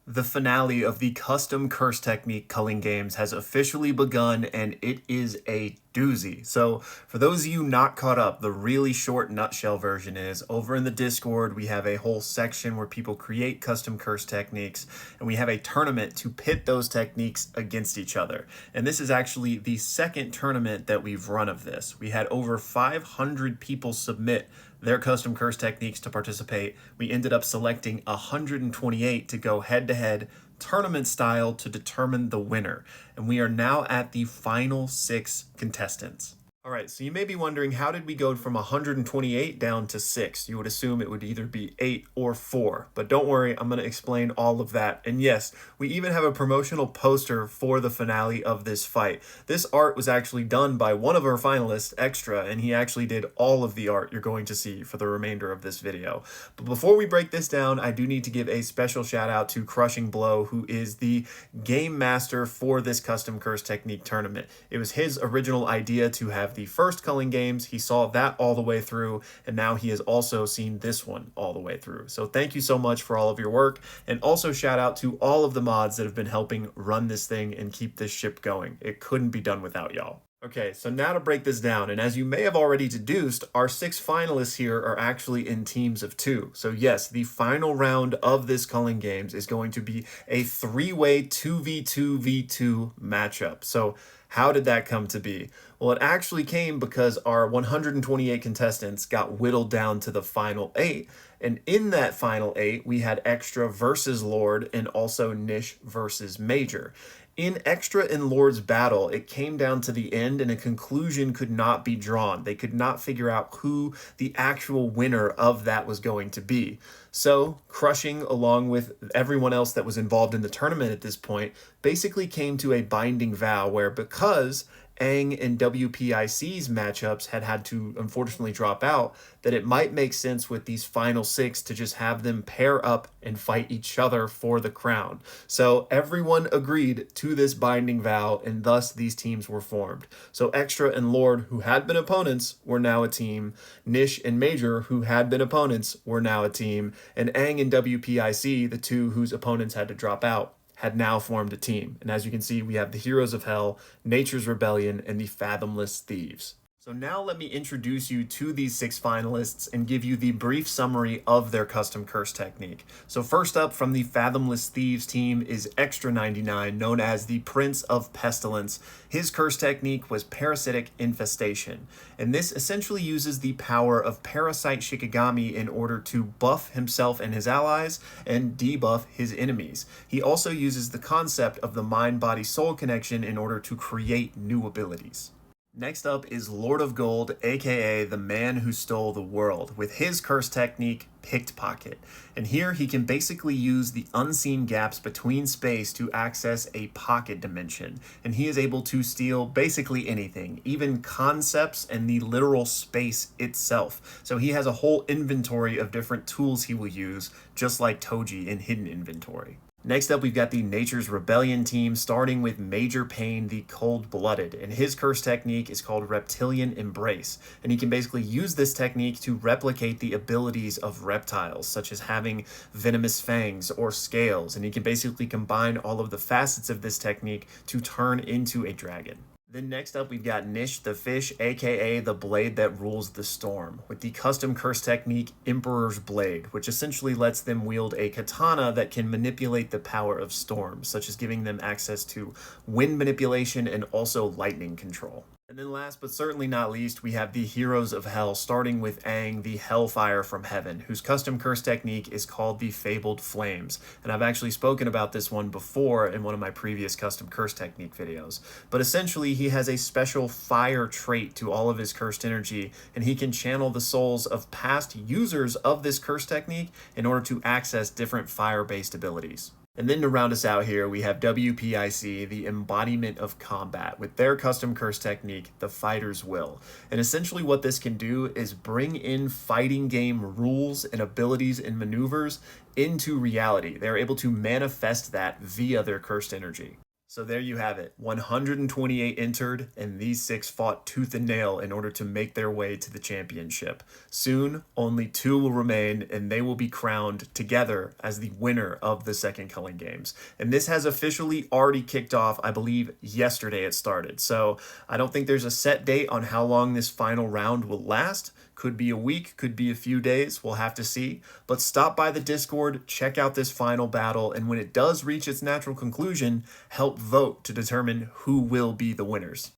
The finale of the custom curse technique culling games has officially begun, and it is a doozy. So, for those of you not caught up, the really short nutshell version is over in the Discord, we have a whole section where people create custom curse techniques, and we have a tournament to pit those techniques against each other. And this is actually the second tournament that we've run of this. We had over 500 people submit their custom curse techniques to participate. We ended up selecting 128 to go head to head tournament style to determine the winner. And we are now at the final 6 contestants. All right, so you may be wondering, how did we go from 128 down to 6? You would assume it would either be 8 or 4, but don't worry, I'm going to explain all of that. And yes, we even have a promotional poster for the finale of this fight. This art was actually done by one of our finalists, Extra, and he actually did all of the art you're going to see for the remainder of this video. But before we break this down, I do need to give a special shout out to Crushing Blow, who is the game master for this custom curse technique tournament. It was his original idea to have the first culling games. He saw that all the way through, and now he has also seen this one all the way through. So thank you so much for all of your work, and also shout out to all of the mods that have been helping run this thing and keep this ship going. It couldn't be done without y'all. Okay, so now to break this down, and as you may have already deduced, our 6 finalists here are actually in teams of 2. So yes, the final round of this culling games is going to be a 3-way 2v2v2 matchup. So how did that come to be? Well, it actually came because our 128 contestants got whittled down to the final 8. And in that final 8, we had Extra versus Lord and also Nish versus Major. In Extra and Lord's battle, it came down to the end and a conclusion could not be drawn. They could not figure out who the actual winner of that was going to be. So, Crushing, along with everyone else that was involved in the tournament at this point, basically came to a binding vow where, because Aang and WPIC's matchups had to unfortunately drop out, that it might make sense with these final 6 to just have them pair up and fight each other for the crown. So everyone agreed to this binding vow, and thus these teams were formed. So Extra and Lord, who had been opponents, were now a team. Nish and Major, who had been opponents, were now a team. And Aang and WPIC, the two whose opponents had to drop out, had now formed a team. And as you can see, we have the Heroes of Hell, Nature's Rebellion, and the Fathomless Thieves. So now let me introduce you to these 6 finalists and give you the brief summary of their custom curse technique. So first up from the Fathomless Thieves team is Extra 99, known as the Prince of Pestilence. His curse technique was Parasitic Infestation, and this essentially uses the power of Parasite Shikigami in order to buff himself and his allies and debuff his enemies. He also uses the concept of the mind-body-soul connection in order to create new abilities. Next up is Lord of Gold, aka the man who stole the world, with his curse technique, Pickpocket. And here he can basically use the unseen gaps between space to access a pocket dimension. And he is able to steal basically anything, even concepts and the literal space itself. So he has a whole inventory of different tools he will use, just like Toji in Hidden Inventory. Next up, we've got the Nature's Rebellion team, starting with Major Pain, the Cold-Blooded, and his curse technique is called Reptilian Embrace, and he can basically use this technique to replicate the abilities of reptiles, such as having venomous fangs or scales, and he can basically combine all of the facets of this technique to turn into a dragon. Then next up, we've got Nish the Fish, aka the Blade that Rules the Storm, with the custom curse technique Emperor's Blade, which essentially lets them wield a katana that can manipulate the power of storms, such as giving them access to wind manipulation and also lightning control. And then last but certainly not least, we have the Heroes of Hell, starting with Aang, the Hellfire from Heaven, whose custom curse technique is called the Fabled Flames. And I've actually spoken about this one before in one of my previous custom curse technique videos. But essentially, he has a special fire trait to all of his cursed energy, and he can channel the souls of past users of this curse technique in order to access different fire-based abilities. And then to round us out here, we have WPIC, the Embodiment of Combat, with their custom curse technique, the Fighter's Will. And essentially what this can do is bring in fighting game rules and abilities and maneuvers into reality. They're able to manifest that via their cursed energy. So there you have it. 128 entered, and these six fought tooth and nail in order to make their way to the championship. Soon, only two will remain, and they will be crowned together as the winner of the second Culling Games. And this has officially already kicked off, I believe, yesterday it started. So I don't think there's a set date on how long this final round will last. Could be a week, could be a few days. We'll have to see. But stop by the Discord, check out this final battle, and when it does reach its natural conclusion, help vote to determine who will be the winners.